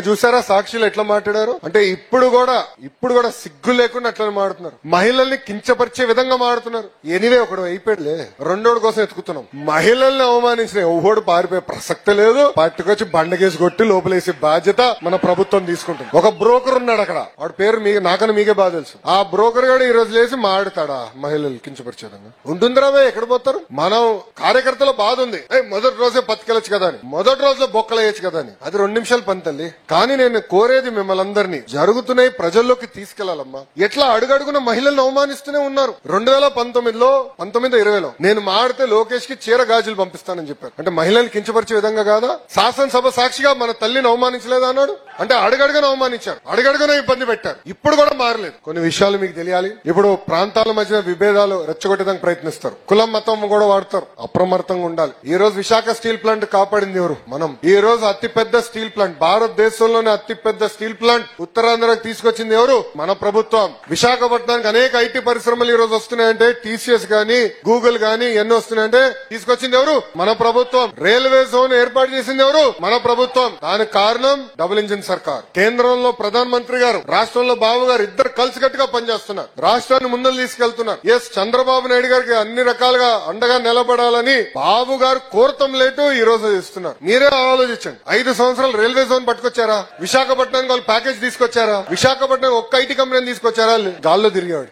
చూసారా సాక్షులు ఎట్లా మాట్లాడారు అంటే ఇప్పుడు కూడా సిగ్గు లేకుండా అట్లా మాడుతున్నారు. మహిళల్ని కించపరిచే విధంగా మాడుతున్నారు. ఎనివే ఒకడు అయిపోయాడులే, రెండోడు కోసం ఎత్తుకుతున్నాం. మహిళల్ని అవమానించిన ఎవడు పారిపోయే ప్రసక్తే లేదు. పట్టుకొచ్చి బండకేసి కొట్టి లోపలేసే బాధ్యత మన ప్రభుత్వం తీసుకుంటుంది. ఒక బ్రోకర్ ఉన్నాడు అక్కడ, వాడి పేరు నాకన్నా మీకే బాగా తెలుసు. ఆ బ్రోకర్ గారు ఈ రోజు లేసి మాడుతాడా మహిళలు కించపరిచే విధంగా? ఉంటుందిరా ఎక్కడ పోతారు? మనం కార్యకర్తల బాధ ఉంది, మొదటి రోజే పత్తికెళ్ళచ్చు కదా అని, మొదటి రోజులో బొక్కలేయచ్చు కదా అని. అది 2 నిమిషాలు పని తల్లి. కానీ నేను కోరేది మిమ్మల్ని అందరినీ జరుగుతున్నాయి ప్రజల్లోకి తీసుకెళ్లాలమ్మా. ఎట్లా అడుగడుగున మహిళలను అవమానిస్తూనే ఉన్నారు. 2019లో 2020లో నేను మాడితే లోకేష్ కి చీర గాజులు పంపిస్తానని చెప్పారు. అంటే మహిళల్ని కించపరిచే విధంగా కాదా? శాసనసభ సాక్షిగా మన తల్లిని అవమానించలేదా అన్నాడు. అంటే అడుగడుగున అవమానించారు, అడుగడుగున ఇబ్బంది పెట్టారు. ఇప్పుడు కూడా మారలేదు. కొన్ని విషయాలు మీకు తెలియాలి. ఇప్పుడు ప్రాంతాల మధ్య విభేదాలు రెచ్చగొట్టడానికి ప్రయత్నిస్తారు, కులం మతం కూడా వాడతారు. అప్రమత్తంగా ఉండాలి. ఈ రోజు విశాఖ స్టీల్ ప్లాంట్ కాపాడింది ఎవరు? మనం. ఈ రోజు అతిపెద్ద స్టీల్ ప్లాంట్, భారతదేశంలోనే అతిపెద్ద స్టీల్ ప్లాంట్ ఉత్తరాంధ్రకు తీసుకొచ్చింది ఎవరు? మన ప్రభుత్వం. విశాఖపట్నానికి అనేక ఐటీ పరిశ్రమలు ఈ రోజు వస్తున్నాయంటే, టీసీఎస్ గానీ గూగుల్ గానీ ఎన్ని వస్తున్నాయంటే తీసుకొచ్చింది ఎవరు? మన ప్రభుత్వం. రైల్వే జోన్ ఏర్పాటు చేసింది ఎవరు? మన ప్రభుత్వం. దానికి కారణం డబుల్ ఇంజిన్ సర్కార్. కేంద్రంలో ప్రధానమంత్రి గారు, రాష్ట్రంలో బాబు గారు ఇద్దరు కలిసికట్టుగా పనిచేస్తున్నారు. రాష్ట్రాన్ని ముందుకు తీసుకెళ్తున్నారు. ఎస్, చంద్రబాబు నాయుడు గారికి అన్ని రకాలుగా అండగా నిలబడాలని బాబు గారు కోరతం లేటు ఈ రోజు ఇస్తున్నారు. మీరే ఆలోచించండి. 5 సంవత్సరాలు రైల్వే జోన్ పట్టుకొచ్చారా? విశాఖపట్నానికి వాళ్ళు ప్యాకేజ్ తీసుకొచ్చారా? విశాఖపట్నం ఒక్క ఐటీ కంపెనీ తీసుకొచ్చారా? గాల్లో తిరిగాడు.